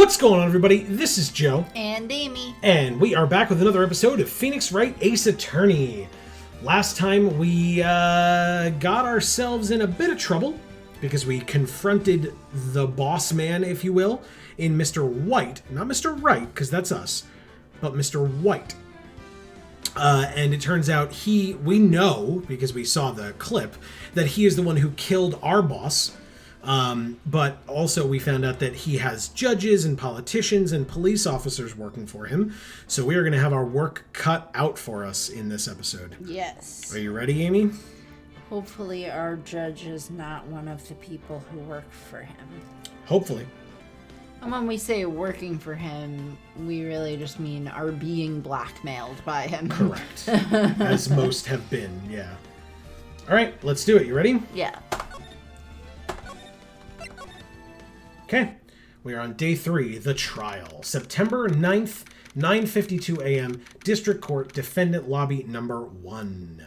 What's going on, everybody? This is Joe. And Amy. And we are back with another episode of Phoenix Wright Ace Attorney. Last time we got ourselves in a bit of trouble because we confronted the boss man, if you will, in Mr. White. Not Mr. Wright, because that's us, but Mr. White. And it turns out we know, because we saw the clip, that he is the one who killed our boss. But also we found out that he has judges and politicians and police officers working for him. So we are going to have our work cut out for us in this episode. Yes. Are you ready, Amy? Hopefully our judge is not one of the people who work for him. Hopefully. And when we say working for him, we really just mean are being blackmailed by him. Correct. As most have been, yeah. All right, let's do it. You ready? Yeah. Okay, we are on day 3, the trial. September 9th, 9:52 a.m., District Court, Defendant Lobby number 1.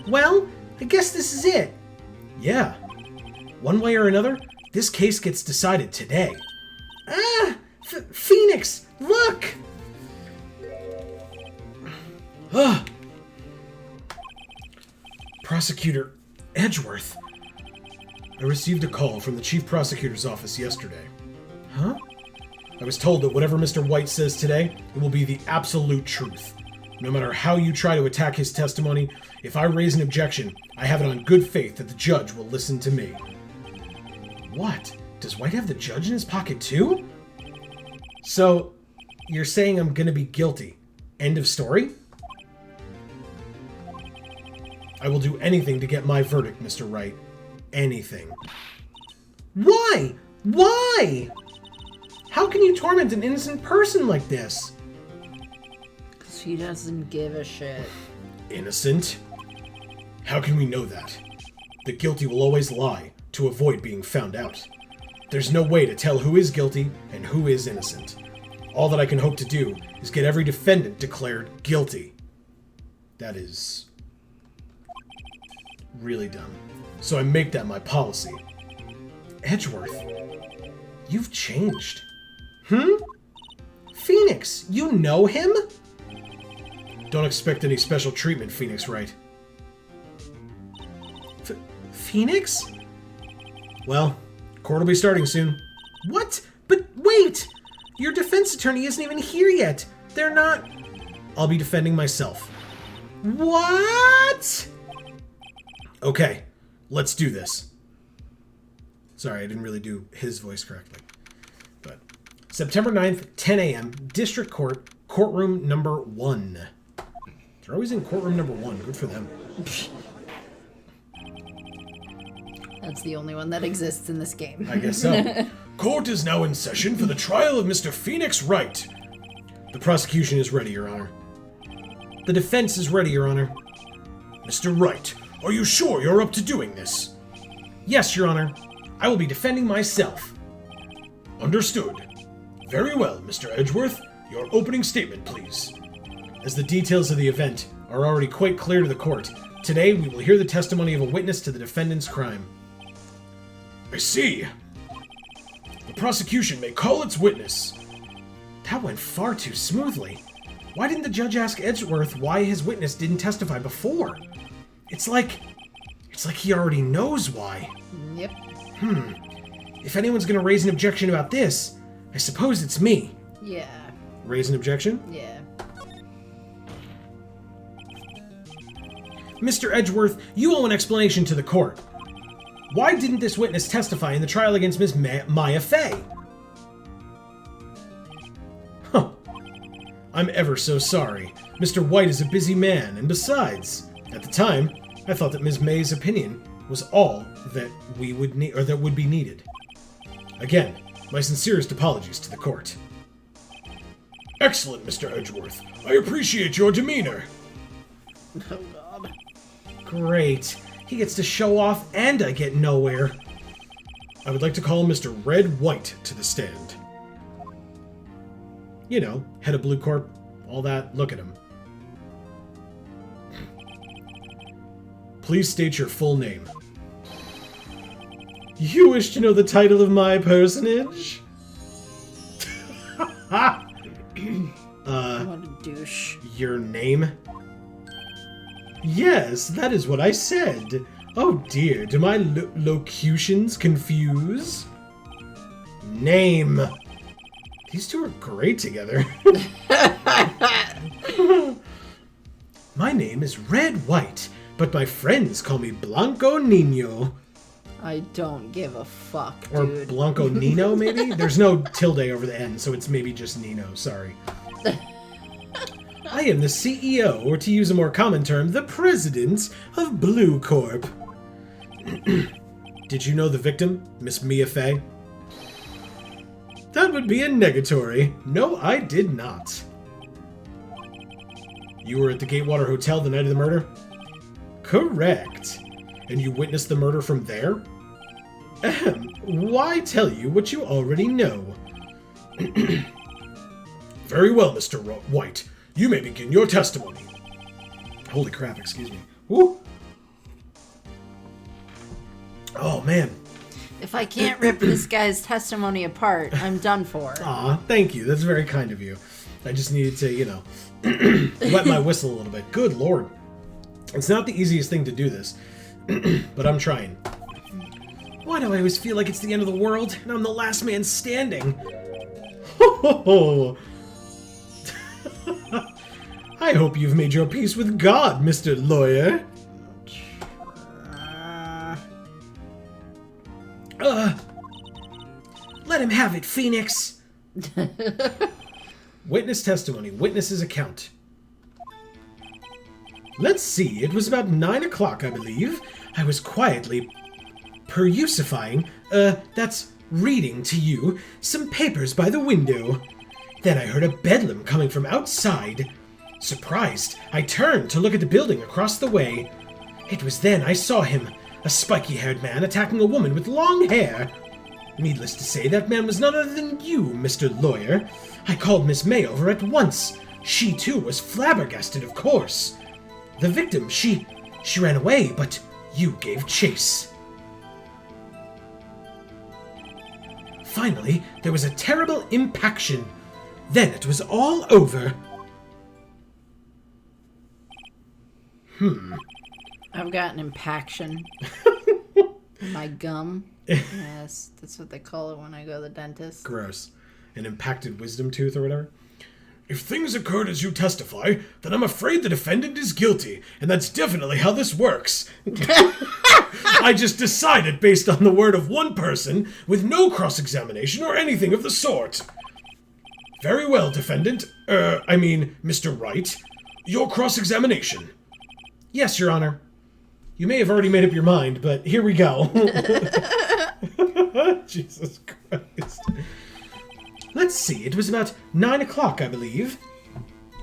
Well, I guess this is it. Yeah. One way or another, this case gets decided today. Phoenix, look! Prosecutor Edgeworth. I received a call from the Chief Prosecutor's office yesterday. Huh? I was told that whatever Mr. White says today, it will be the absolute truth. No matter how you try to attack his testimony, if I raise an objection, I have it on good faith that the judge will listen to me. What? Does White have the judge in his pocket too? So, you're saying I'm gonna be guilty. End of story? I will do anything to get my verdict, Mr. Wright. Anything. Why? Why? How can you torment an innocent person like this? Because he doesn't give a shit. Innocent? How can we know that? The guilty will always lie to avoid being found out. There's no way to tell who is guilty and who is innocent. All that I can hope to do is get every defendant declared guilty. That is really dumb. So I make that my policy. Edgeworth, you've changed. Phoenix, you know him? Don't expect any special treatment, Phoenix Wright. Phoenix? Well, court will be starting soon. What? But wait! Your defense attorney isn't even here yet. They're not... I'll be defending myself. What? Okay. Let's do this. Sorry, I didn't really do his voice correctly. But September 9th, 10 a.m., District Court, Courtroom number 1. They're always in Courtroom number 1. Good for them. That's the only one that exists in this game. I guess so. Court is now in session for the trial of Mr. Phoenix Wright. The prosecution is ready, Your Honor. The defense is ready, Your Honor. Mr. Wright, are you sure you're up to doing this? Yes, Your Honor. I will be defending myself. Understood. Very well, Mr. Edgeworth. Your opening statement, please. As the details of the event are already quite clear to the court, today we will hear the testimony of a witness to the defendant's crime. I see. The prosecution may call its witness. That went far too smoothly. Why didn't the judge ask Edgeworth why his witness didn't testify before? It's like he already knows why. Yep. If anyone's gonna raise an objection about this, I suppose it's me. Yeah. Raise an objection? Yeah. Mr. Edgeworth, you owe an explanation to the court. Why didn't this witness testify in the trial against Miss Mia Fey? Huh. I'm ever so sorry. Mr. White is a busy man, and besides, at the time, I thought that Ms. May's opinion was all that we would need, or that would be needed. Again, my sincerest apologies to the court. Excellent, Mr. Edgeworth. I appreciate your demeanor. Oh, God. Great. He gets to show off, and I get nowhere. I would like to call Mr. Red White to the stand. You know, head of Blue Corp, all that. Look at him. Please state your full name. You wish to know the title of my personage? What a douche. Your name? Yes, that is what I said. Oh dear, do my locutions confuse? Name. These two are great together. My name is Red White, but my friends call me Blanco Nino. I don't give a fuck, Or dude. Blanco Nino, maybe? There's no tilde over the end, so it's maybe just Nino, sorry. I am the CEO, or to use a more common term, the president of Blue Corp. Did you know the victim, Miss Mia Fey? That would be a negatory. No, I did not. You were at the Gatewater Hotel the night of the murder? Correct. And you witnessed the murder from there? Ahem. Why tell you what you already know? Very well, Mr. White. You may begin your testimony. Holy crap, excuse me. Woo! Oh, man. If I can't rip this guy's testimony apart, I'm done for. Aw, thank you. That's very kind of you. I just needed to, you know, wet my whistle a little bit. Good lord. It's not the easiest thing to do this, but I'm trying. Why do I always feel like it's the end of the world and I'm the last man standing? I hope you've made your peace with God, Mr. Lawyer. Let him have it, Phoenix. Witness testimony. Witness's account. Let's see. It was about 9 o'clock, I believe. I was quietly that's reading to you, some papers by the window. Then I heard a bedlam coming from outside. Surprised, I turned to look at the building across the way. It was then I saw him, a spiky-haired man attacking a woman with long hair. Needless to say, that man was none other than you, Mr. Lawyer. I called Miss May over at once. She, too, was flabbergasted, of course. The victim, she ran away, but you gave chase. Finally, there was a terrible impaction. Then it was all over. I've got an impaction. My gum. Yes, that's what they call it when I go to the dentist. Gross. An impacted wisdom tooth or whatever. If things occurred as you testify, then I'm afraid the defendant is guilty, and that's definitely how this works. I just decided based on the word of one person, with no cross-examination or anything of the sort. Very well, defendant. Mr. Wright. Your cross-examination. Yes, Your Honor. You may have already made up your mind, but here we go. Jesus Christ. Let's see, it was about 9 o'clock, I believe.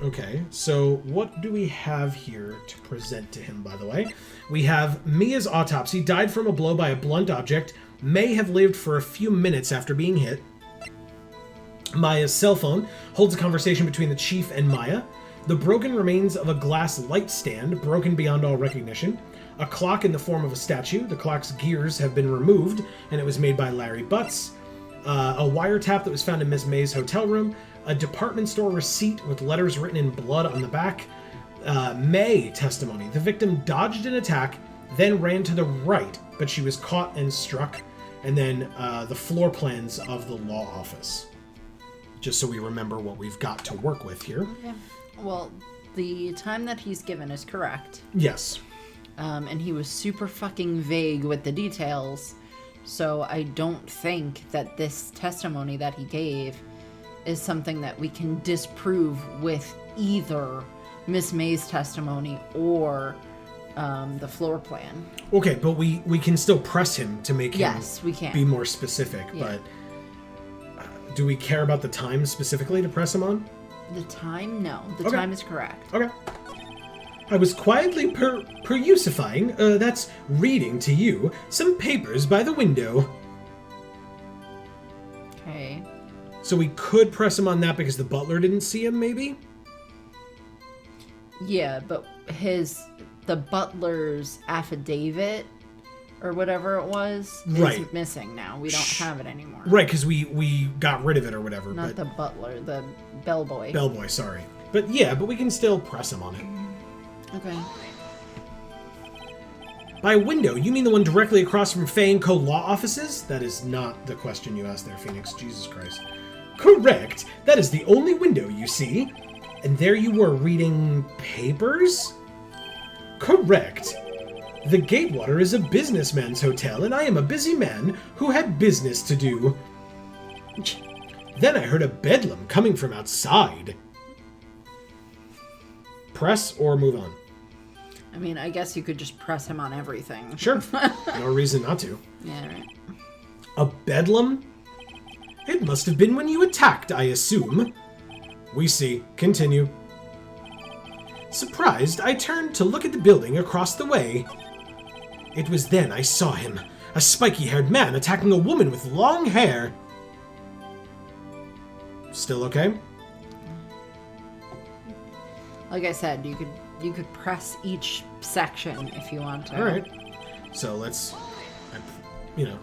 Okay, so what do we have here to present to him, by the way? We have Mia's autopsy, died from a blow by a blunt object, may have lived for a few minutes after being hit. Maya's cell phone holds a conversation between the chief and Maya. The broken remains of a glass light stand, broken beyond all recognition. A clock in the form of a statue. The clock's gears have been removed, and it was made by Larry Butts. A wiretap that was found in Miss May's hotel room. A department store receipt with letters written in blood on the back. May testimony. The victim dodged an attack, then ran to the right, but she was caught and struck. And then the floor plans of the law office. Just so we remember what we've got to work with here. Yeah. Well, the time that he's given is correct. Yes. And he was super fucking vague with the details. So I don't think that this testimony that he gave is something that we can disprove with either Miss May's testimony or the floor plan. Okay, but we can still press him to make him yes, we can. be more specific. Yeah. But do we care about the time specifically to press him on? The time? No. The Okay. time is correct. Okay. I was quietly perusifying, that's reading to you, some papers by the window. Okay. So we could press him on that because the butler didn't see him, maybe? Yeah, but the butler's affidavit or whatever it was Right. is missing now. We don't have it anymore. Right, because we got rid of it or whatever. Not the butler, the bellboy. Bellboy, sorry. But we can still press him on it. Okay. By window, you mean the one directly across from Fey & Co. law offices? That is not the question you asked there, Phoenix. Jesus Christ. Correct. That is the only window you see. And there you were reading papers? Correct. The Gatewater is a businessman's hotel, and I am a busy man who had business to do. Then I heard a bedlam coming from outside. Press or move on? I mean, I guess you could just press him on everything. Sure. No reason not to. Yeah, right. A bedlam? It must have been when you attacked, I assume. We see. Continue. Surprised, I turned to look at the building across the way. It was then I saw him, a spiky-haired man attacking a woman with long hair. Still okay? Like I said, you could press each section if you want to. All right. So let's,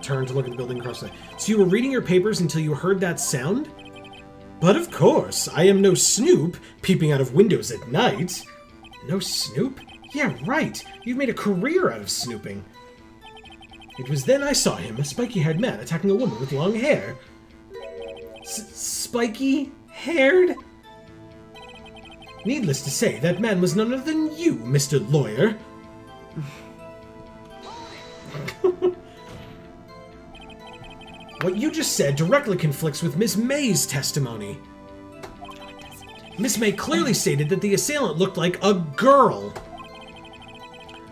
turn to look at the building across the way. So you were reading your papers until you heard that sound? But of course, I am no snoop peeping out of windows at night. No snoop? Yeah, right. You've made a career out of snooping. It was then I saw him, a spiky-haired man attacking a woman with long hair. Spiky-haired? Needless to say, that man was none other than you, Mr. Lawyer. What you just said directly conflicts with Miss May's testimony. Miss May clearly stated that the assailant looked like a girl.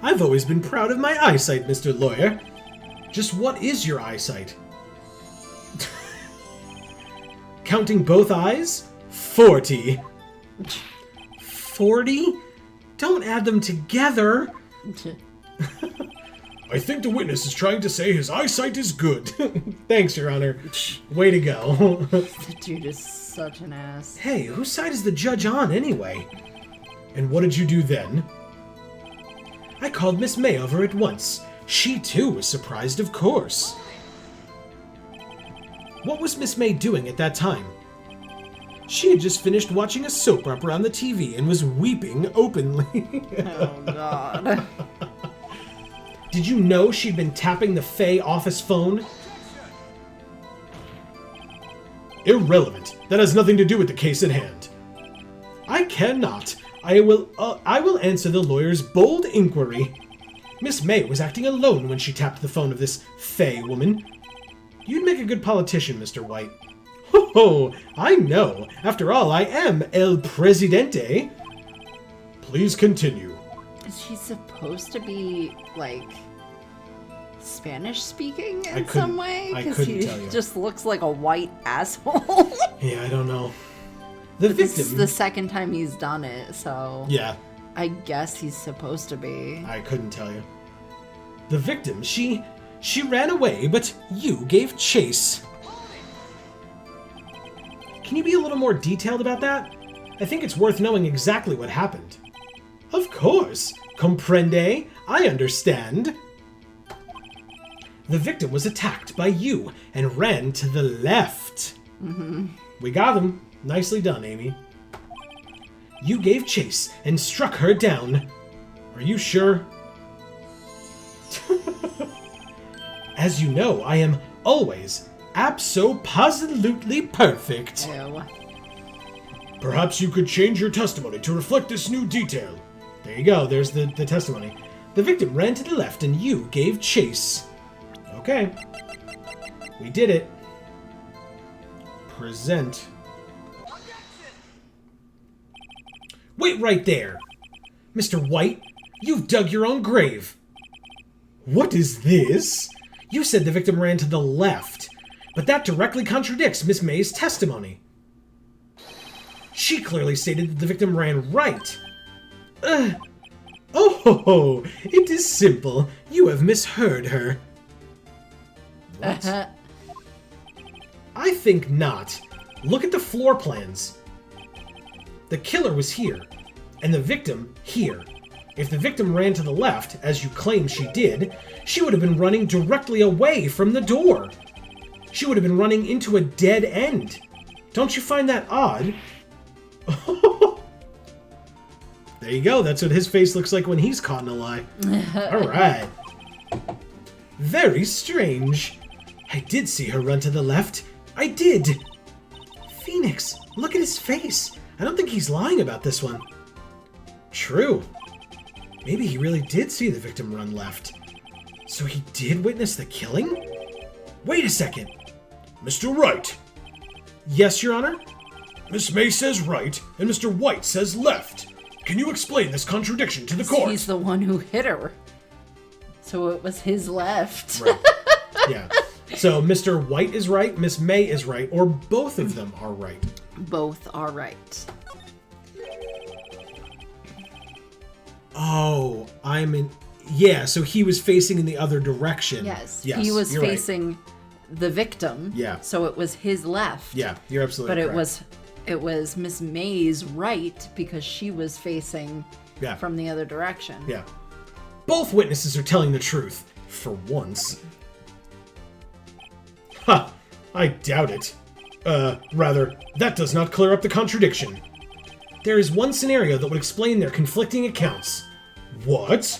I've always been proud of my eyesight, Mr. Lawyer. Just what is your eyesight? Counting both eyes? 40. 40? Don't add them together. I think the witness is trying to say his eyesight is good. Thanks, Your Honor. Way to go. The dude is such an ass. Hey, whose side is the judge on, anyway? And what did you do then? I called Miss May over at once. She, too, was surprised, of course. What was Miss May doing at that time? She had just finished watching a soap opera on the TV and was weeping openly. Oh, God. Did you know she'd been tapping the Fey office phone? Irrelevant. That has nothing to do with the case at hand. I cannot. I will answer the lawyer's bold inquiry. Miss May was acting alone when she tapped the phone of this Fey woman. You'd make a good politician, Mr. White. Ho ho! I know. After all, I am El Presidente. Please continue. Is she supposed to be, like, Spanish-speaking in couldn't- some way? I Because couldn't he tell you. just looks like a white asshole. Yeah, I don't know. The This victim... is the second time he's done it, so Yeah, I guess he's supposed to be. I couldn't tell you. The victim, she ran away, but you gave chase. Can you be a little more detailed about that? I think it's worth knowing exactly what happened. Of course. Comprende? I understand. The victim was attacked by you and ran to the left. Mm-hmm. We got him. Nicely done, Amy. You gave chase and struck her down. Are you sure? As you know, I am always abso-positively perfect. Ew. Perhaps you could change your testimony to reflect this new detail. There you go, there's the testimony. The victim ran to the left and you gave chase. Okay. We did it. Present. Wait right there! Mr. White, you've dug your own grave. What is this? You said the victim ran to the left, but that directly contradicts Miss May's testimony. She clearly stated that the victim ran right. Oh, it is simple. You have misheard her. What? I think not. Look at the floor plans. The killer was here, and the victim here. If the victim ran to the left, as you claim she did, she would have been running directly away from the door. She would have been running into a dead end. Don't you find that odd? There you go. That's what his face looks like when he's caught in a lie. All right. Very strange. I did see her run to the left. I did. Phoenix, look at his face. I don't think he's lying about this one. True. Maybe he really did see the victim run left. So he did witness the killing? Wait a second. Mr. Wright. Yes, Your Honor? Miss May says right, and Mr. White says left. Can you explain this contradiction to the court? He's the one who hit her. So it was his left. Right. Yeah. So Mr. White is right, Miss May is right, or both of them are right. Both are right. Oh, yeah, so he was facing in the other direction. Yes, he was facing the victim. Yeah. So it was his left. Yeah, you're absolutely correct. But it was Miss May's right because she was facing from the other direction. Yeah. Both witnesses are telling the truth, for once. Ha! I doubt it. Rather, that does not clear up the contradiction. There is one scenario that would explain their conflicting accounts. What?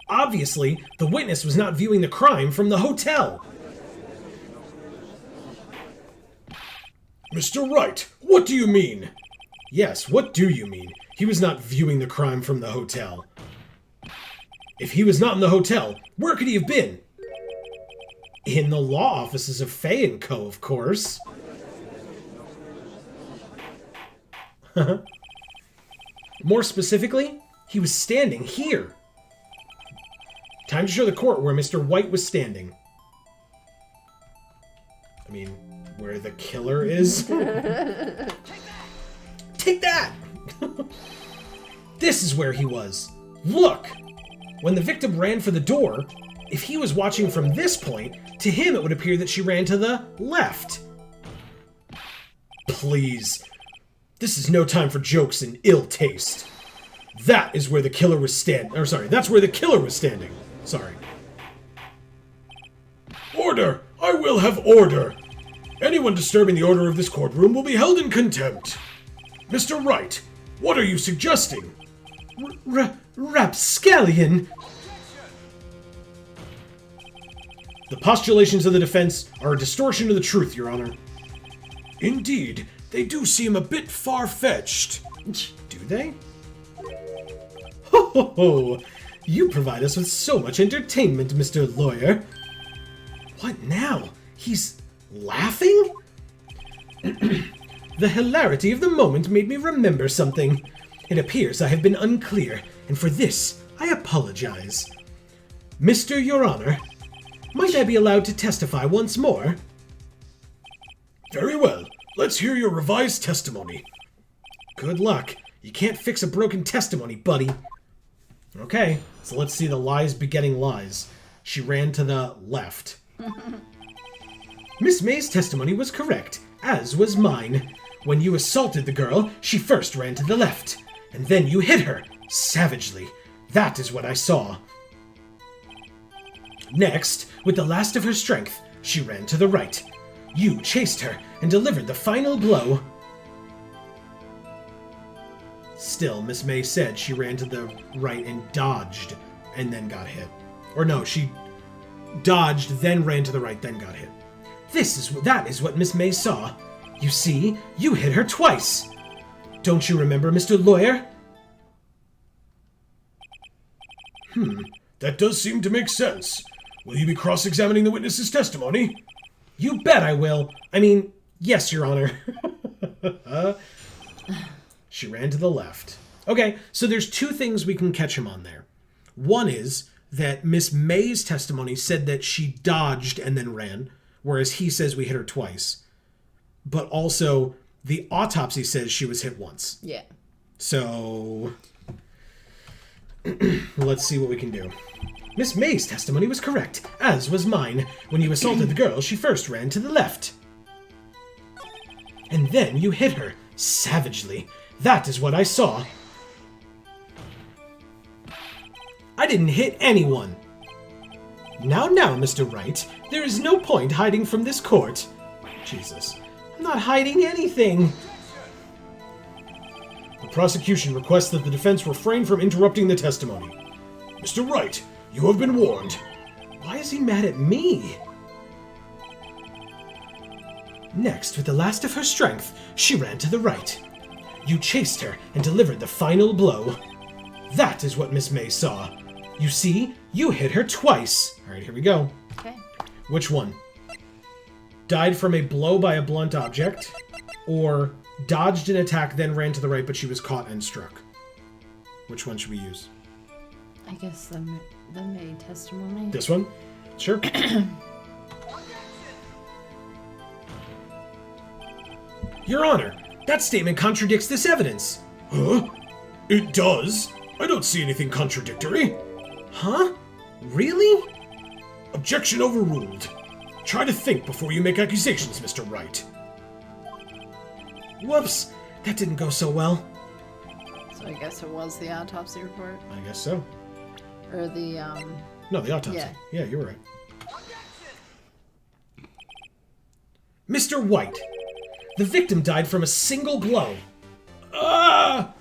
Obviously, the witness was not viewing the crime from the hotel. Mr. Wright, what do you mean? Yes, what do you mean? He was not viewing the crime from the hotel. If he was not in the hotel, where could he have been? In the law offices of Fey & Co., of course. More specifically, he was standing here. Time to show the court where Mr. White was standing. I mean, where the killer is? Take that! This is where he was. Look! When the victim ran for the door, if he was watching from this point, to him it would appear that she ran to the left. Please. This is no time for jokes and ill taste. That is where the killer was that's where the killer was standing. Sorry. Order! I will have order! Anyone disturbing the order of this courtroom will be held in contempt. Mr. Wright, what are you suggesting? Rapscallion! The postulations of the defense are a distortion of the truth, Your Honor. Indeed, they do seem a bit far-fetched. Do they? Ho ho ho! You provide us with so much entertainment, Mr. Lawyer. What now? He's laughing? The hilarity of the moment made me remember something. It appears I have been unclear, and for this, I apologize. Mr. Your Honor, might I be allowed to testify once more? Very well. Let's hear your revised testimony. Good luck. You can't fix a broken testimony, buddy. Okay, so let's see the lies begetting lies. She ran to the left. Miss May's testimony was correct, as was mine. When you assaulted the girl, she first ran to the left, and then you hit her, savagely. That is what I saw. Next, with the last of her strength, she ran to the right. You chased her and delivered the final blow. Still, Miss May said she ran to the right and dodged, and then got hit. Or no, she dodged, then ran to the right, then got hit. That is what Miss May saw. You see, you hit her twice. Don't you remember, Mr. Lawyer? That does seem to make sense. Will you be cross-examining the witness's testimony? You bet I will. I mean, yes, Your Honor. She ran to the left. Okay, so there's two things we can catch him on there. One is that Miss May's testimony said that she dodged and then ran, whereas he says we hit her twice. But also, the autopsy says she was hit once. Yeah. So, let's see what we can do. Miss May's testimony was correct, as was mine. When you assaulted the girl, she first ran to the left. And then you hit her, savagely. That is what I saw. I didn't hit anyone. Now, Mr. Wright, there is no point hiding from this court. Jesus, I'm not hiding anything. The prosecution requests that the defense refrain from interrupting the testimony. Mr. Wright, you have been warned. Why is he mad at me? Next, with the last of her strength, she ran to the right. You chased her and delivered the final blow. That is what Miss May saw. You see, you hit her twice. All right, here we go. Okay. Which one? Died from a blow by a blunt object, or dodged an attack, then ran to the right, but she was caught and struck. Which one should we use? I guess the May testimony. This one? Sure. Your Honor, that statement contradicts this evidence. Huh? It does? I don't see anything contradictory. Huh? Really? Objection overruled. Try to think before you make accusations, Mr. Wright. Whoops, that didn't go so well. So I guess it was the autopsy report? I guess so. Or the, No, the autopsy. Yeah, you were right. Mr. White, the victim died from a single blow. Ah!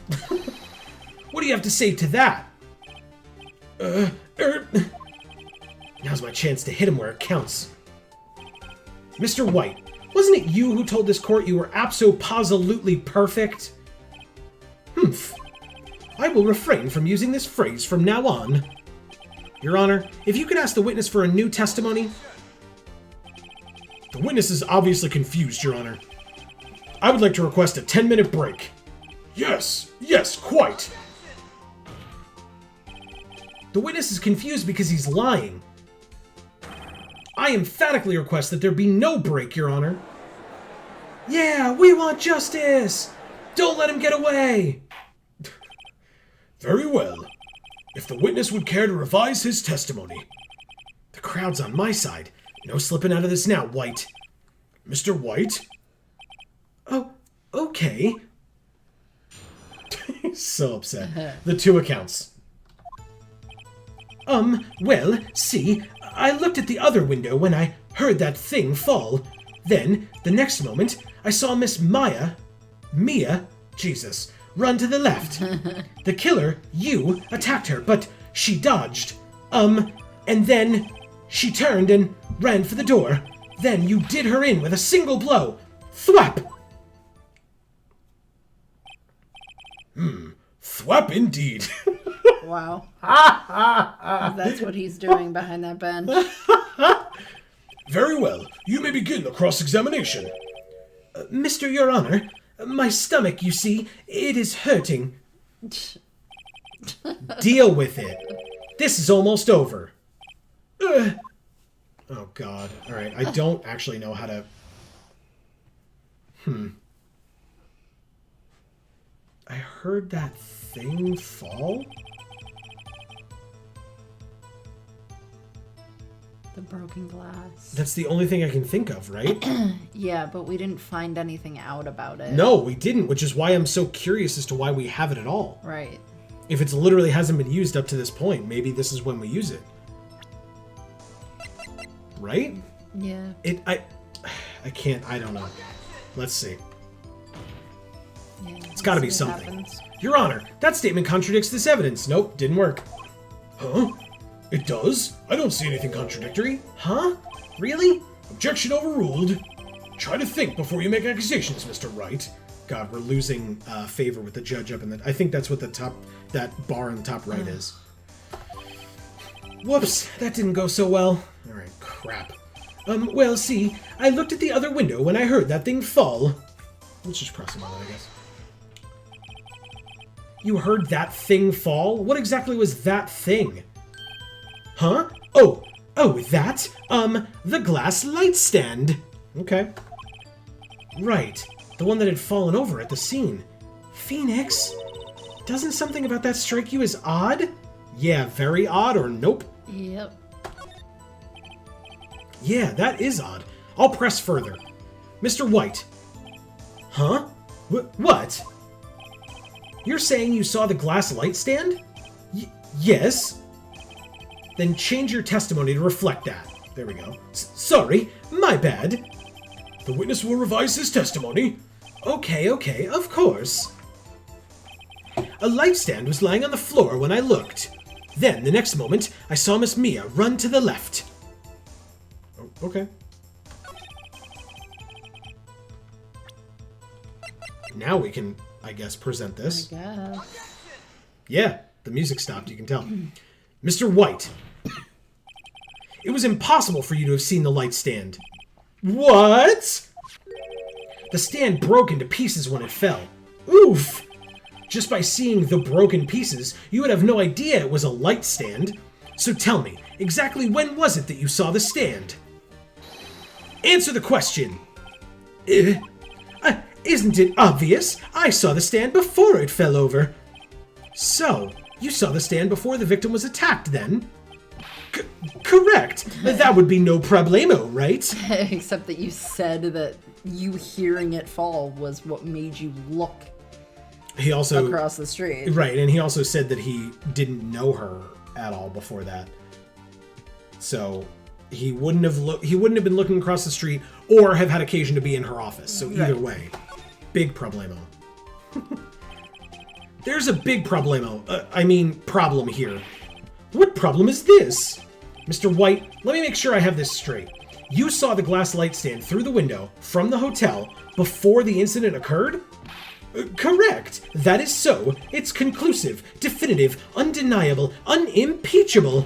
What do you have to say to that? Now's my chance to hit him where it counts. Mr. White, wasn't it you who told this court you were abso-posolutely perfect? Humph. I will refrain from using this phrase from now on. Your Honor, if you could ask the witness for a new testimony. The witness is obviously confused, Your Honor. I would like to request a 10-minute break. Yes, quite. The witness is confused because he's lying. I emphatically request that there be no break, Your Honor. Yeah, we want justice! Don't let him get away! Very well. If the witness would care to revise his testimony. The crowd's on my side. No slipping out of this now, White. Mr. White? Oh, okay. He's so upset. The two accounts. Well, see, I looked at the other window when I heard that thing fall. Then, the next moment, I saw Miss Mia, Jesus, run to the left. The killer, you, attacked her, but she dodged. And then she turned and ran for the door. Then you did her in with a single blow. Thwap! Thwap indeed. Wow. That's what he's doing behind that bench. Very well. You may begin the cross-examination. Mr. Your Honor, my stomach, you see, it is hurting. Deal with it. This is almost over. Oh, God. All right, I don't actually know how to... I heard that thing fall? The broken glass. That's the only thing I can think of, right? Yeah, but we didn't find anything out about it. No, we didn't, which is why I'm so curious as to why we have it at all. Right. If it literally hasn't been used up to this point, maybe this is when we use it. Right? Yeah. I can't, I don't know. Let's see. Yeah, It's gotta be something. Your Honor, that statement contradicts this evidence. Nope, didn't work. Huh? It does? I don't see anything contradictory. Huh? Really? Objection overruled. Try to think before you make accusations, Mr. Wright. God, we're losing favor with the judge up in the... I think that's what that bar in the top right is. Whoops, that didn't go so well. Alright, crap. Well, see, I looked at the other window when I heard that thing fall. Let's just press him on it, I guess. You heard that thing fall? What exactly was that thing? Huh? Oh, that? The glass light stand. Okay. Right. The one that had fallen over at the scene. Phoenix? Doesn't something about that strike you as odd? Yeah, very odd, or nope? Yep. Yeah, that is odd. I'll press further. Mr. White. Huh? What? You're saying you saw the glass light stand? Yes. Then change your testimony to reflect that. There we go. Sorry, my bad. The witness will revise his testimony. Okay, of course. A light stand was lying on the floor when I looked. Then, the next moment, I saw Miss Mia run to the left. Oh, okay. Now we can, I guess, present this. I guess. Yeah, the music stopped, you can tell. Mr. White. It was impossible for you to have seen the light stand. What? The stand broke into pieces when it fell. Oof! Just by seeing the broken pieces, you would have no idea it was a light stand. So tell me, exactly when was it that you saw the stand? Answer the question. Isn't it obvious? I saw the stand before it fell over. So, you saw the stand before the victim was attacked then? Correct. That would be no problemo, right? Except that you said that you hearing it fall was what made you look He also across the street. Right, and he also said that he didn't know her at all before that. So he wouldn't have been looking across the street or have had occasion to be in her office. So either way, big problemo. There's a big problem here. What problem is this? Mr. White, let me make sure I have this straight. You saw the glass light stand through the window from the hotel before the incident occurred? Correct. That is so. It's conclusive, definitive, undeniable, unimpeachable.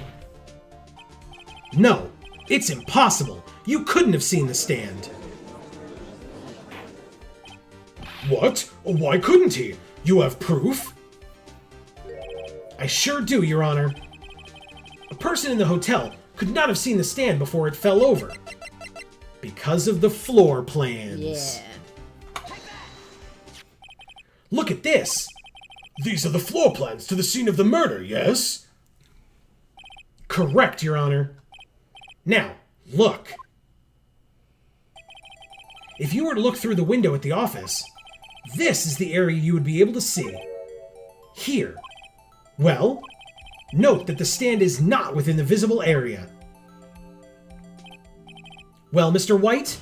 No, it's impossible. You couldn't have seen the stand. What? Why couldn't he? You have proof? I sure do, Your Honor. A person in the hotel could not have seen the stand before it fell over. Because of the floor plans. Yeah. Look at this. These are the floor plans to the scene of the murder, yes? Correct, Your Honor. Now, look. If you were to look through the window at the office, this is the area you would be able to see. Here. Well, note that the stand is not within the visible area. Well, Mr. White?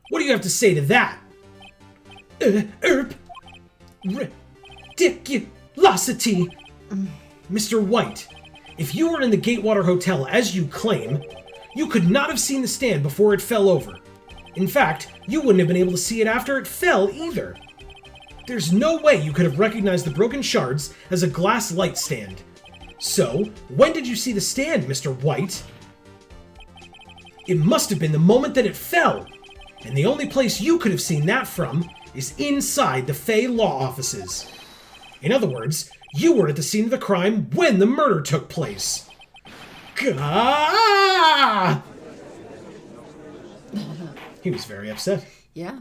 What do you have to say to that? Ridiculosity! Mr. White, if you were in the Gatewater Hotel as you claim, you could not have seen the stand before it fell over. In fact, you wouldn't have been able to see it after it fell either. There's no way you could have recognized the broken shards as a glass light stand. So, when did you see the stand, Mr. White? It must have been the moment that it fell, and the only place you could have seen that from is inside the Fey law offices. In other words, you were at the scene of the crime when the murder took place. Gah! He was very upset. Yeah.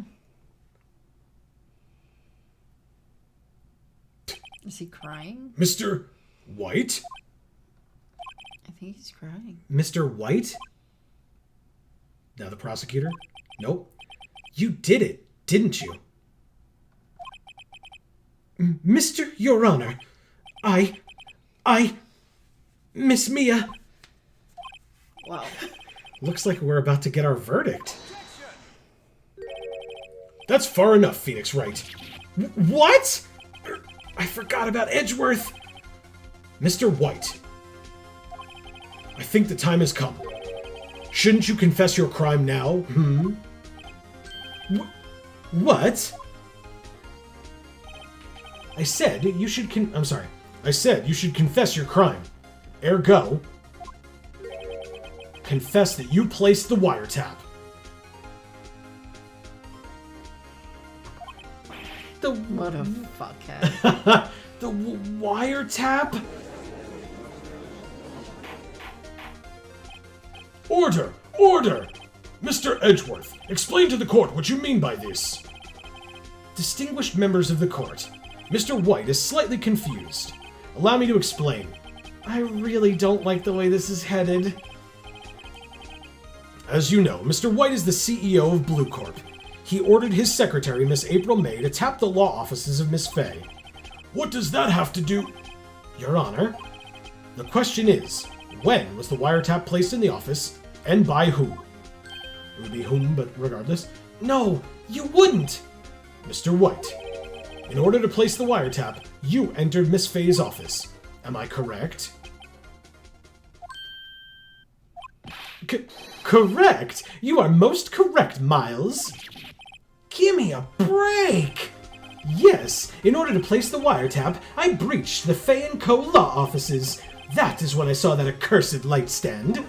Is he crying? Mr. White? I think he's crying. Mr. White? Now the prosecutor? Nope. You did it, didn't you? Mr. Your Honor, Miss Mia. Wow. Looks like we're about to get our verdict. That's far enough, Phoenix Wright. What? I forgot about Edgeworth. Mr. White, I think the time has come. Shouldn't you confess your crime now? What? I said you should I said you should confess your crime. Ergo, confess that you placed the wiretap. What a fuckhead. The wiretap? Order! Order! Mr. Edgeworth, explain to the court what you mean by this. Distinguished members of the court, Mr. White is slightly confused. Allow me to explain. I really don't like the way this is headed. As you know, Mr. White is the CEO of Blue Corp. He ordered his secretary, Miss April May, to tap the law offices of Miss Fey. What does that have to do... Your Honor, The question is, when was the wiretap placed in the office, and by who? It would be whom, but regardless. No, you wouldn't! Mr. White, in order to place the wiretap, you entered Miss Fey's office. Am I correct? Correct? You are most correct, Miles. Give me a break! Yes, in order to place the wiretap, I breached the Fey & Co. law offices. That is when I saw that accursed light stand.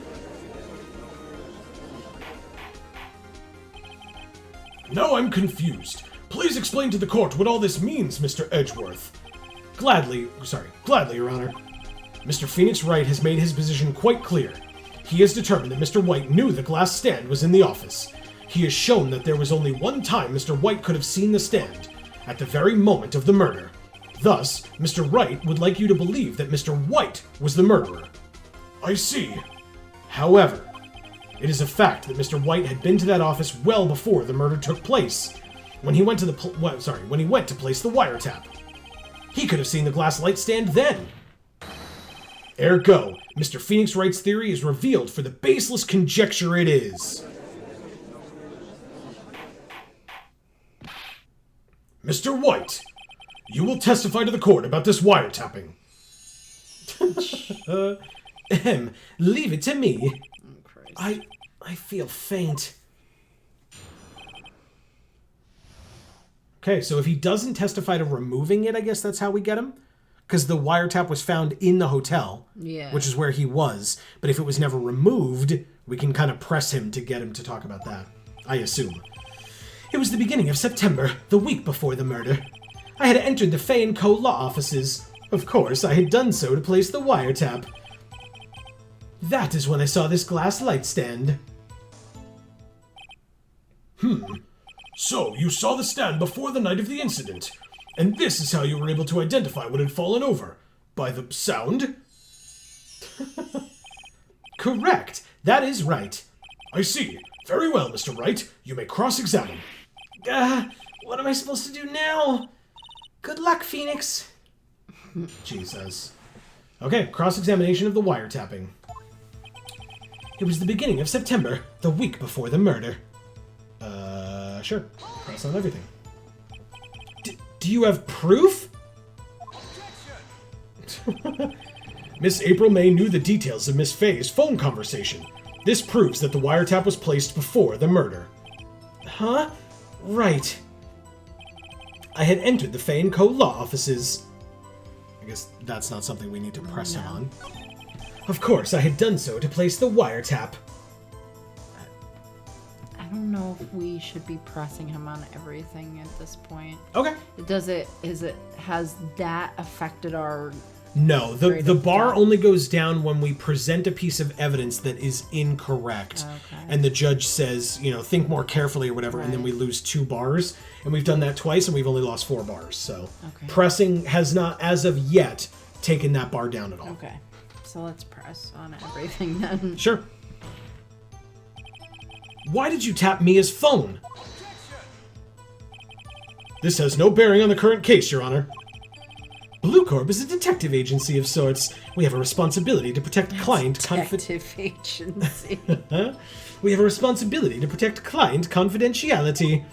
Now I'm confused. Please explain to the court what all this means, Mr. Edgeworth. Gladly, Your Honor. Mr. Phoenix Wright has made his position quite clear. He has determined that Mr. White knew the glass stand was in the office. He has shown that there was only one time Mr. White could have seen the stand, at the very moment of the murder. Thus, Mr. Wright would like you to believe that Mr. White was the murderer. I see. However, it is a fact that Mr. White had been to that office well before the murder took place, when he went to place the wiretap. He could have seen the glass light stand then. Ergo, Mr. Phoenix Wright's theory is revealed for the baseless conjecture it is. Mr. White, you will testify to the court about this wiretapping. Leave it to me. I feel faint. Okay, so if he doesn't testify to removing it, I guess that's how we get him? Because the wiretap was found in the hotel, which is where he was. But if it was never removed, we can kind of press him to get him to talk about that, I assume. It was the beginning of September, the week before the murder. I had entered the Fey & Co. law offices. Of course, I had done so to place the wiretap. That is when I saw this glass light stand. So, you saw the stand before the night of the incident, and this is how you were able to identify what had fallen over. By the sound? Correct. That is right. I see. Very well, Mr. Wright. You may cross-examine. What am I supposed to do now? Good luck, Phoenix. Jesus. Okay, cross-examination of the wiretapping. It was the beginning of September, the week before the murder. Sure. Cross on everything. Do you have proof? Miss April May knew the details of Miss Fey's phone conversation. This proves that the wiretap was placed before the murder. Huh? Right. I had entered the Fey & Co. law offices. I guess that's not something we need to press him on. Of course, I had done so to place the wiretap. I don't know if we should be pressing him on everything at this point. Okay. Has that affected our... No, the bar only goes down when we present a piece of evidence that is incorrect. Okay. And the judge says, think more carefully or whatever, and then we lose 2 bars. And we've done that twice, and we've only lost 4 bars. So pressing has not, as of yet, taken that bar down at all. Okay. So let's press on everything then. Sure. Why did you tap Mia's phone? This has no bearing on the current case, Your Honor. Blue Corp is a detective agency of sorts. We have a responsibility to protect client detective agency. We have a responsibility to protect client confidentiality.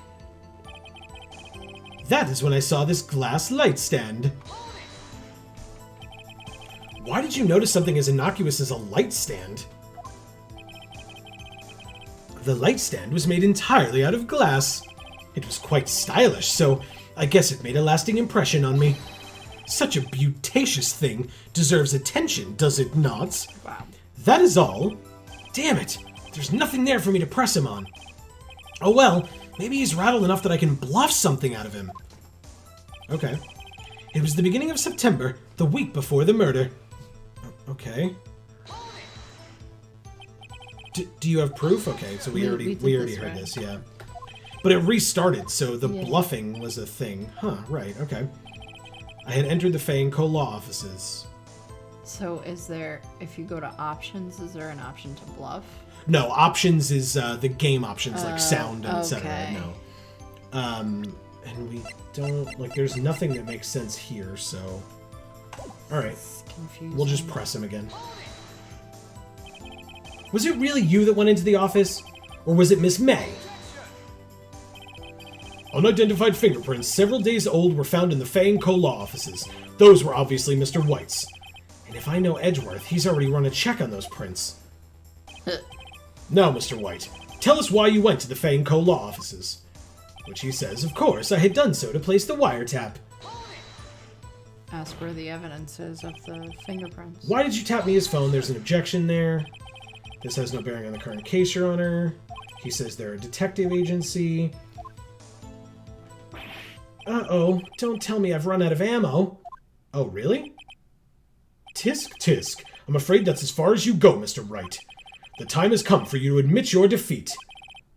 That is when I saw this glass light stand. Why did you notice something as innocuous as a light stand? The light stand was made entirely out of glass. It was quite stylish, so I guess it made a lasting impression on me. Such a beauticious thing deserves attention, does it not? Wow. That is all. Damn it, there's nothing there for me to press him on. Oh well, maybe he's rattled enough that I can bluff something out of him. Okay. It was the beginning of September, the week before the murder. Okay. Do you have proof? Okay, so we already heard this, yeah. But it restarted, so the bluffing was a thing. Huh, right, okay. I had entered the Fey & Co. law offices. So is there, if you go to options, is there an option to bluff? No, options is the game options, like sound and etc. No. And we don't, there's nothing that makes sense here, so... Alright, It's confusing. we'll just press him again. Was it really you that went into the office? Or was it Miss May? Unidentified fingerprints several days old were found in the Fey & Co. law offices. Those were obviously Mr. White's. And if I know Edgeworth, he's already run a check on those prints. Now, Mr. White, tell us why you went to the Fey & Co. law offices. Which he says, of course, I had done so to place the wiretap. Ask where the evidence is of the fingerprints. Why did you tap Mia's phone? There's an objection there. This has no bearing on the current case, Your Honor. He says they're a detective agency. Uh-oh, don't tell me I've run out of ammo. Oh, really? Tisk, tisk. I'm afraid that's as far as you go, Mr. Wright. The time has come for you to admit your defeat.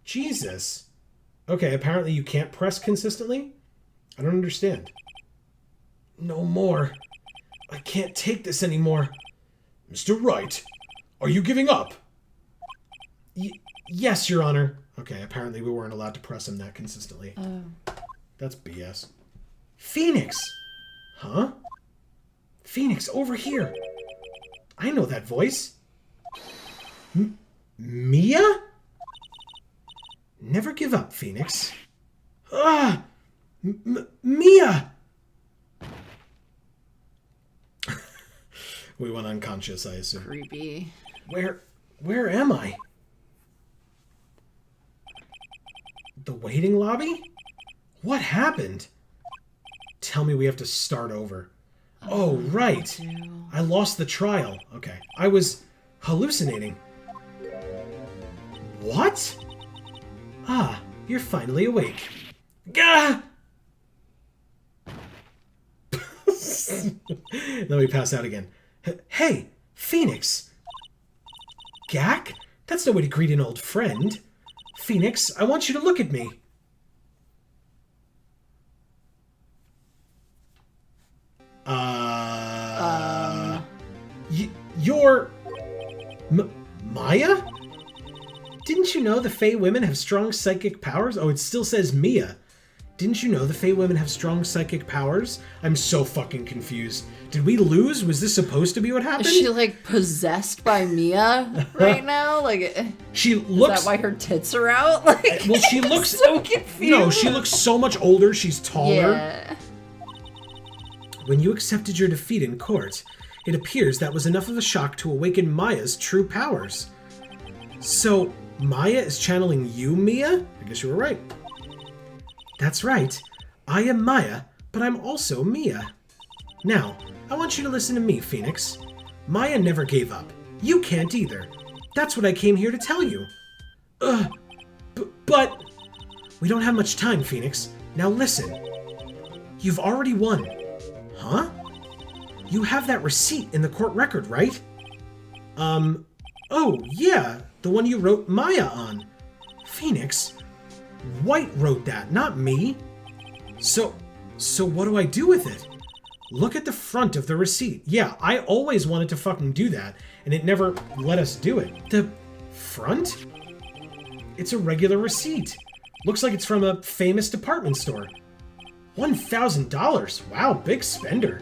Jesus. Okay, apparently you can't press consistently? I don't understand. No more. I can't take this anymore. Mr. Wright, are you giving up? Yes, Your Honor. Okay, apparently we weren't allowed to press him that consistently. Oh. That's BS. Phoenix! Huh? Phoenix, over here! I know that voice. Mia? Never give up, Phoenix. Ah! Mia! We went unconscious, I assume. Creepy. Where am I? The waiting lobby? What happened? Tell me we have to start over. Oh, right. I lost the trial. Okay. I was hallucinating. What? Ah, you're finally awake. Gah! Then we pass out again. Hey, Phoenix. Gak? That's no way to greet an old friend. Phoenix, I want you to look at me. You're... Maya? Didn't you know the Fey women have strong psychic powers? Oh, it still says Mia. Didn't you know the Fey women have strong psychic powers? I'm so fucking confused. Did we lose? Was this supposed to be what happened? Is she, like, possessed by Mia right now? Like, she looks... Is that why her tits are out? Like, well, she looks... so confused. No, she looks so much older. She's taller. Yeah. When you accepted your defeat in court, it appears that was enough of a shock to awaken Maya's true powers. So, Maya is channeling you, Mia? I guess you were right. That's right. I am Maya, but I'm also Mia. Now, I want you to listen to me, Phoenix. Maya never gave up. You can't either. That's what I came here to tell you. But... We don't have much time, Phoenix. Now listen. You've already won. Huh? You have that receipt in the court record, right? Oh, yeah. The one you wrote Maya on. Phoenix... White wrote that, not me. So what do I do with it? Look at the front of the receipt. Yeah, I always wanted to fucking do that, and it never let us do it. The front? It's a regular receipt. Looks like it's from a famous department store. $1,000. Wow, big spender.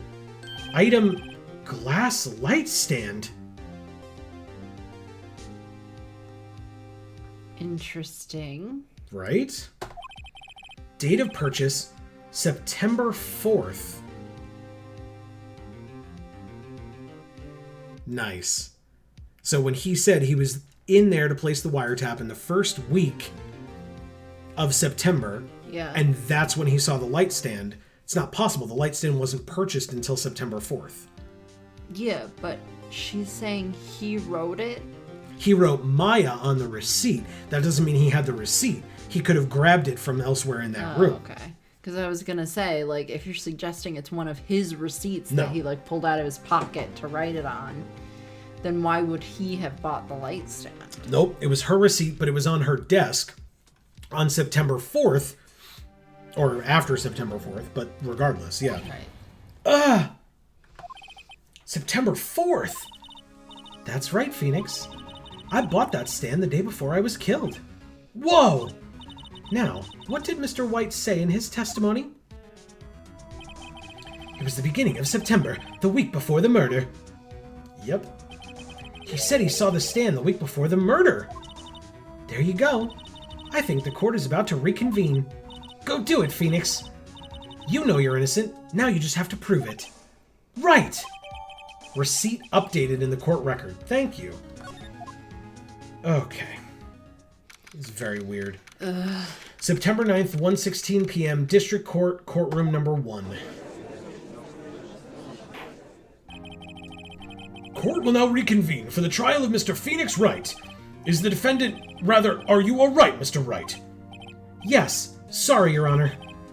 Item, glass light stand. Interesting. Right? Date of purchase, September 4th. Nice. So when he said he was in there to place the wiretap in the first week of September, Yeah. and that's when he saw the light stand, it's not possible. The light stand wasn't purchased until September 4th. Yeah, but she's saying he wrote it? He wrote Maya on the receipt. That doesn't mean he had the receipt. He could have grabbed it from elsewhere in that room. Okay. Because I was going to say, like, if you're suggesting it's one of his receipts No. that he, like, pulled out of his pocket to write it on, then why would he have bought the light stand? Nope, it was her receipt, but it was on her desk on September 4th, or after September 4th, but regardless, yeah. Right. September 4th! That's right, Phoenix. I bought that stand the day before I was killed. Whoa! Now, what did Mr. White say in his testimony? It was the beginning of September, the week before the murder. Yep. He said he saw the stand the week before the murder. There you go. I think the court is about to reconvene. Go do it, Phoenix. You know you're innocent. Now you just have to prove it. Right! Receipt updated in the court record. Thank you. Okay. This is very weird. September 9th, 1:16 p.m., District Court, Courtroom number 1. Court will now reconvene for the trial of Mr. Phoenix Wright. Is the defendant... Rather, are you all right, Mr. Wright? Yes. Sorry, Your Honor.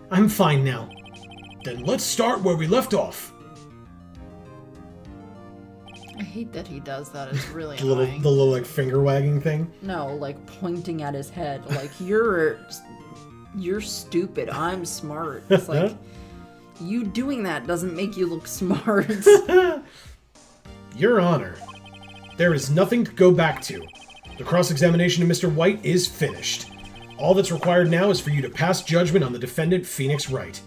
I'm fine now. Then let's start where we left off. I hate that he does that. It's really The little, like, finger wagging thing? No, like, pointing at his head. Like, you're stupid. I'm smart. It's like, you doing that doesn't make you look smart. Your Honor, there is nothing to go back to. The cross-examination of Mr. White is finished. All that's required now is for you to pass judgment on the defendant, Phoenix Wright.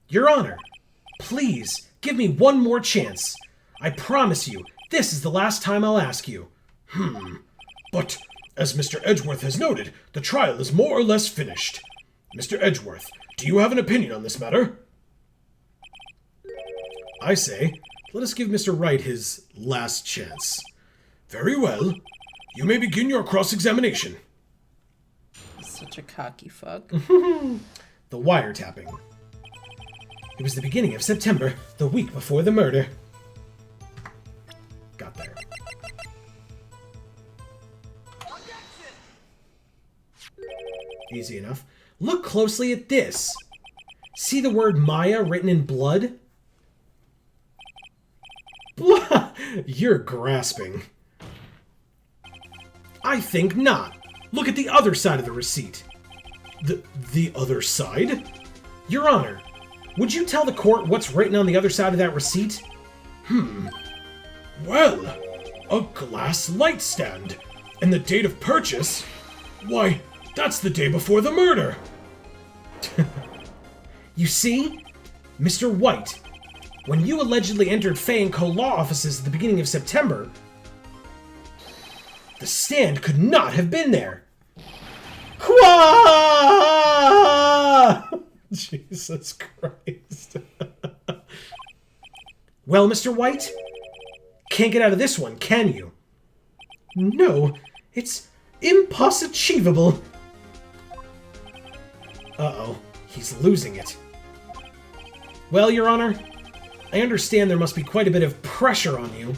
Your Honor, please, give me one more chance. I promise you, this is the last time I'll ask you. But, as Mr. Edgeworth has noted, the trial is more or less finished. Mr. Edgeworth, do you have an opinion on this matter? I say, let us give Mr. Wright his last chance. Very well. You may begin your cross-examination. Such a cocky fuck. The wiretapping. It was the beginning of September, the week before the murder. Got there. Easy enough. Look closely at this. See the word Maya written in blood? You're grasping. I think not. Look at the other side of the receipt. The other side? Your Honor, would you tell the court what's written on the other side of that receipt? Well, a glass light stand. And the date of purchase? Why, that's the day before the murder. You see? Mr. White, when you allegedly entered Fey & Co. law offices at the beginning of September, the stand could not have been there. Jesus Christ. Well, Mr. White? Can't get out of this one, can you? No, it's impossible. Uh-oh, he's losing it. Well, Your Honor, I understand there must be quite a bit of pressure on you.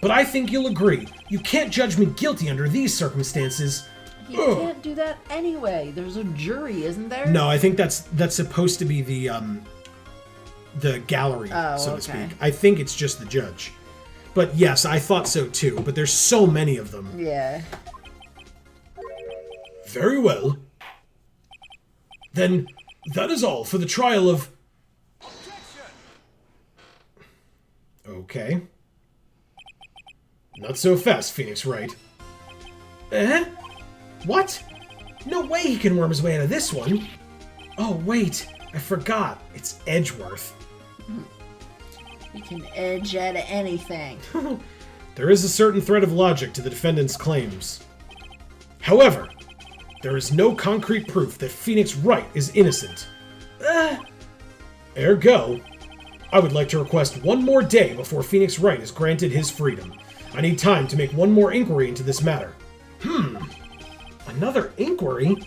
But I think you'll agree, you can't judge me guilty under these circumstances. You can't do that anyway. There's a jury, isn't there? No, I think that's supposed to be the gallery, so to speak. I think it's just the judge. But yes, I thought so too, but there's so many of them. Yeah. Very well. Then, that is all for the trial of... Okay. Not so fast, Phoenix Wright. What? No way he can worm his way out of this one. Oh, wait. I forgot. It's Edgeworth. You can edge out of anything. There is a certain thread of logic to the defendant's claims. However, there is no concrete proof that Phoenix Wright is innocent. Ergo, I would like to request one more day before Phoenix Wright is granted his freedom. I need time to make one more inquiry into this matter. Another inquiry?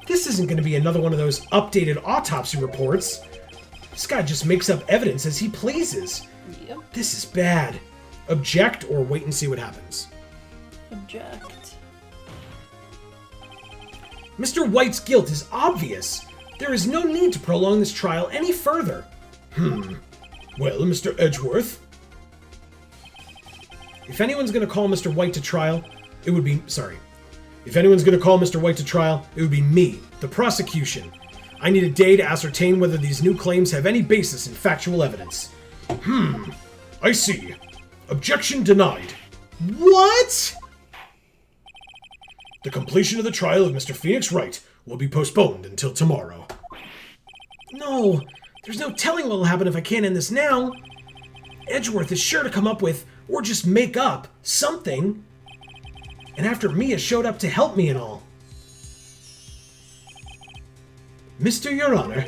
This isn't going to be another one of those updated autopsy reports. This guy just makes up evidence as he pleases. Yep. This is bad. Object or wait and see what happens. Object. Mr. White's guilt is obvious. There is no need to prolong this trial any further. Well, Mr. Edgeworth? If anyone's going to call Mr. White to trial, it would be... Sorry. If anyone's going to call Mr. White to trial, it would be me, the prosecution. I need a day to ascertain whether these new claims have any basis in factual evidence. I see. Objection denied. What? The completion of the trial of Mr. Phoenix Wright will be postponed until tomorrow. No, there's no telling what'll happen if I can't end this now. Edgeworth is sure to come up with, or just make up, something. And after Mia showed up to help me and all. Mr. Your Honor,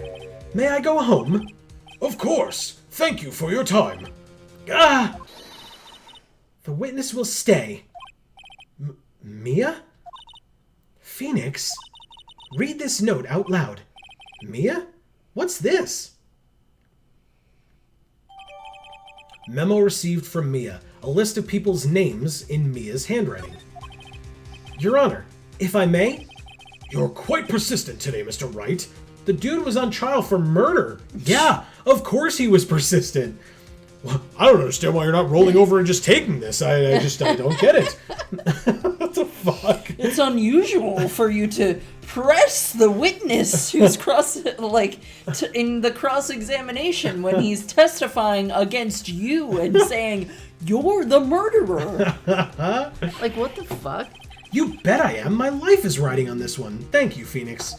may I go home? Of course. Thank you for your time. Ah! The witness will stay. Mia? Phoenix? Read this note out loud. Mia? What's this? Memo received from Mia. A list of people's names in Mia's handwriting. Your Honor, if I may? You're quite persistent today, Mr. Wright. The dude was on trial for murder. Yeah, of course he was persistent. Well, I don't understand why you're not rolling over and just taking this. I don't get it. What the fuck? It's unusual for you to press the witness who's in the cross-examination when he's testifying against you and saying, you're the murderer. Like, what the fuck? You bet I am. My life is riding on this one. Thank you, Phoenix.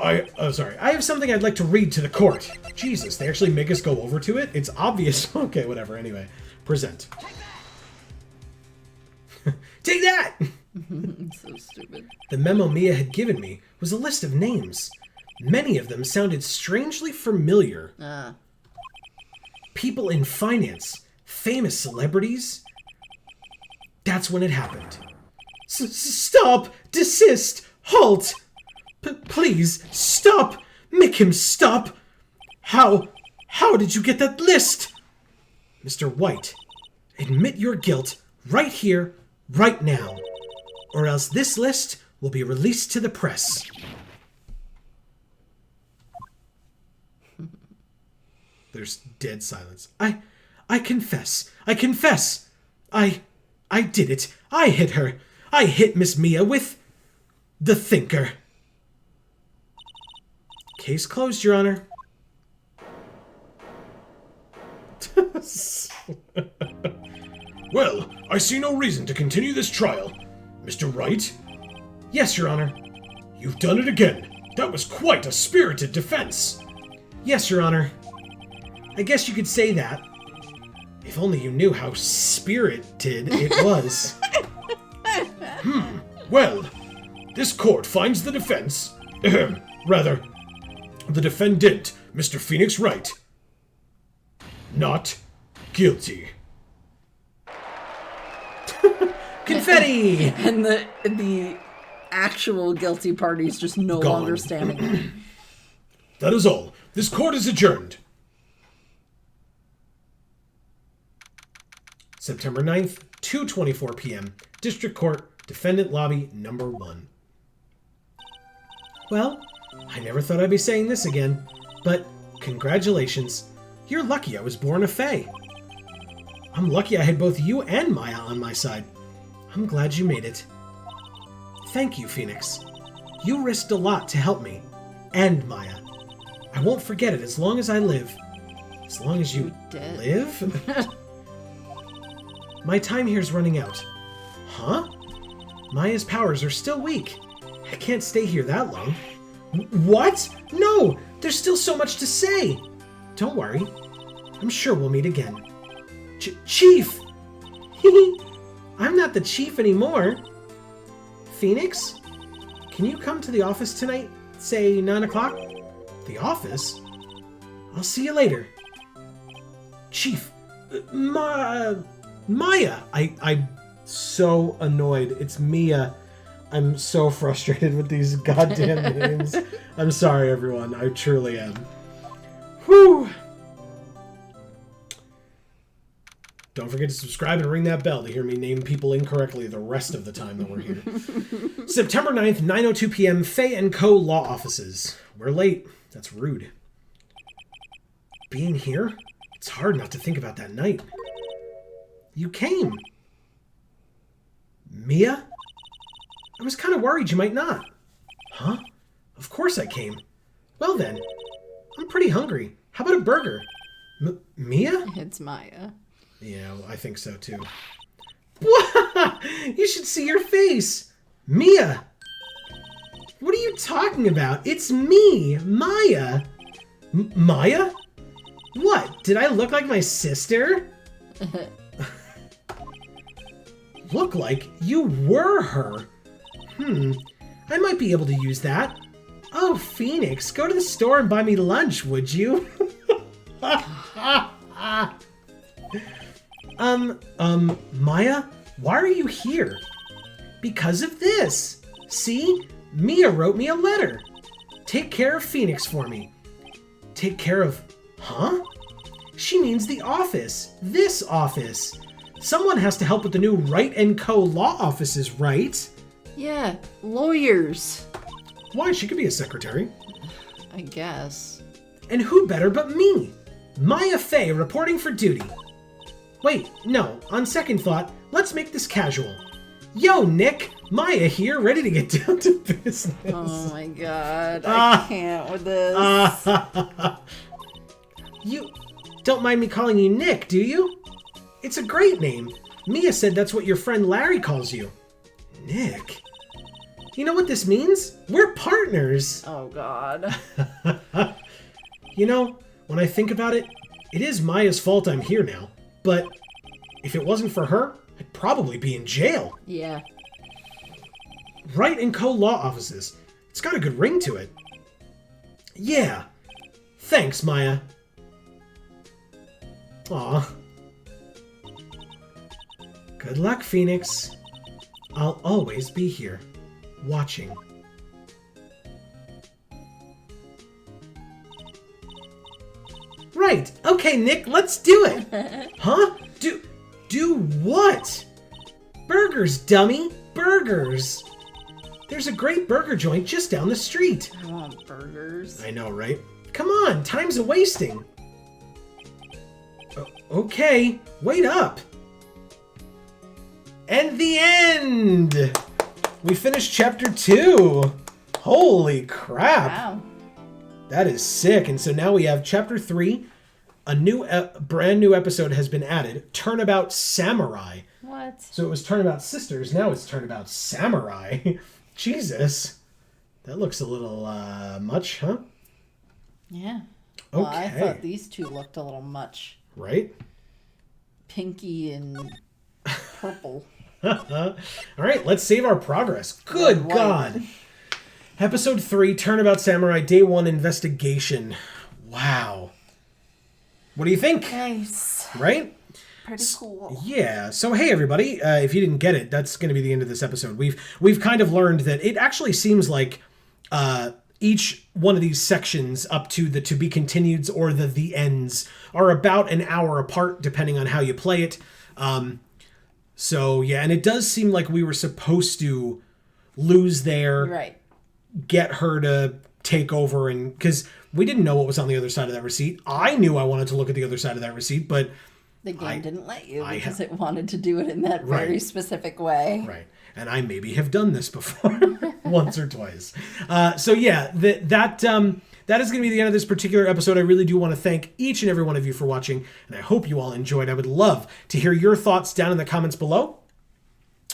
I have something I'd like to read to the court. Jesus, they actually make us go over to it? It's obvious. Okay, whatever. Anyway, present. Take that! So stupid. The memo Mia had given me was a list of names. Many of them sounded strangely familiar. People in finance, famous celebrities. That's when it happened. Stop! Desist! Halt! Please, stop! Make him stop! How did you get that list? Mr. White, admit your guilt right here, right now, or else this list will be released to the press. There's dead silence. I confess. I confess. I did it. I hit her. I hit Miss Mia with the thinker. Case closed, Your Honor. Well, I see no reason to continue this trial. Mr. Wright? Yes, Your Honor. You've done it again. That was quite a spirited defense. Yes, Your Honor. I guess you could say that. If only you knew how spirited it was. Well, this court finds the defense, rather, the defendant, Mr. Phoenix Wright, not guilty. Confetti! And the actual guilty party is just no longer standing. That is all. This court is adjourned. September 9th, 2:24 p.m. District Court, Defendant Lobby, number 1. Well, I never thought I'd be saying this again, but congratulations. You're lucky I was born a Fey. I'm lucky I had both you and Maya on my side. I'm glad you made it. Thank you, Phoenix. You risked a lot to help me. And Maya. I won't forget it as long as I live. As long as you live? My time here's running out. Huh? Maya's powers are still weak. I can't stay here that long. What? No! There's still so much to say! Don't worry. I'm sure we'll meet again. Chief! I'm not the chief anymore. Phoenix? Can you come to the office tonight? Say 9 o'clock? The office? I'll see you later. Chief. Maya! I'm so annoyed. It's Mia. I'm so frustrated with these goddamn names. I'm sorry, everyone. I truly am. Whew! Don't forget to subscribe and ring that bell to hear me name people incorrectly the rest of the time that we're here. September 9th, 9:02 p.m., Fey & Co. Law Offices. We're late. That's rude. Being here? It's hard not to think about that night. You came. Mia? I was kind of worried you might not. Huh? Of course I came. Well then, I'm pretty hungry. How about a burger? Mia? It's Maya. Yeah, well, I think so too. What? You should see your face. Mia! What are you talking about? It's me, Maya. Maya? What? Did I look like my sister? Look like you were her. I might be able to use that. Oh, Phoenix, go to the store and buy me lunch, would you? Maya, why are you here? Because of this. See? Mia wrote me a letter. Take care of Phoenix for me. Take care of... Huh? She means the office. This office. Someone has to help with the new Wright & Co. law offices, right? Yeah, lawyers. Why? She could be a secretary. I guess. And who better but me? Mia Fey reporting for duty. Wait, no. On second thought, let's make this casual. Yo, Nick! Maya here, ready to get down to business. Oh my god, I can't with this. You don't mind me calling you Nick, do you? It's a great name. Mia said that's what your friend Larry calls you. Nick? You know what this means? We're partners. Oh god. You know, when I think about it, it is Maya's fault I'm here now. But if it wasn't for her, I'd probably be in jail. Yeah. Wright & Co. law offices. It's got a good ring to it. Yeah. Thanks, Maya. Aw. Good luck, Phoenix. I'll always be here, watching. Right. Okay, Nick, let's do it. Huh? Do what? Burgers, dummy. Burgers. There's a great burger joint just down the street. I want burgers. I know, right? Come on, time's a-wasting. Okay, wait up. And the end! We finished chapter 2. Holy crap. Wow. That is sick. And so now we have chapter 3. A new, brand new episode has been added. Turnabout Samurai. What? So it was Turnabout Sisters. Now it's Turnabout Samurai. Jesus. That looks a little much, huh? Yeah. Okay. Well, I thought these two looked a little much. Right? Pinky and purple. All right, let's save our progress. Good God. Episode 3, Turnabout Samurai, Day 1 Investigation. Wow. What do you think? Nice. Right? Pretty cool. Yeah. So, hey, everybody. If you didn't get it, that's going to be the end of this episode. We've kind of learned that it actually seems like each one of these sections up to the to be continueds or the ends are about an hour apart, depending on how you play it. So, yeah, and it does seem like we were supposed to lose there. Right. Get her to take over, and because we didn't know what was on the other side of that receipt. I knew I wanted to look at the other side of that receipt, but the game didn't let you because it wanted to do it in that very specific way. Right. And I maybe have done this before once or twice. So yeah, that is going to be the end of this particular episode. I really do want to thank each and every one of you for watching, and I hope you all enjoyed. I would love to hear your thoughts down in the comments below.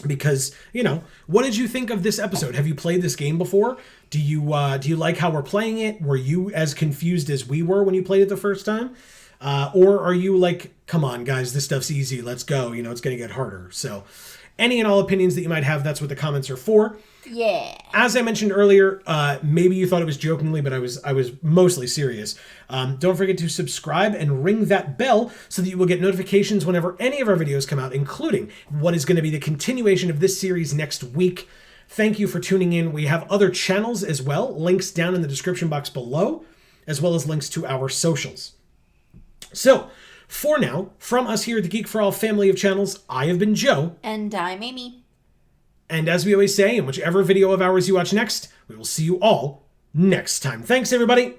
Because, you know, what did you think of this episode? Have you played this game before? Do you like how we're playing it? Were you as confused as we were when you played it the first time? Or are you like, come on, guys, this stuff's easy. Let's go. You know, it's going to get harder. So any and all opinions that you might have, that's what the comments are for. Yeah. As I mentioned earlier, maybe you thought it was jokingly, but I was mostly serious. Don't forget to subscribe and ring that bell so that you will get notifications whenever any of our videos come out, including what is going to be the continuation of this series next week. Thank you for tuning in. We have other channels as well, links down in the description box below, as well as links to our socials. So, for now, from us here at the Geek for All family of channels, I have been Joe. And I'm Amy. And as we always say, in whichever video of ours you watch next, we will see you all next time. Thanks, everybody.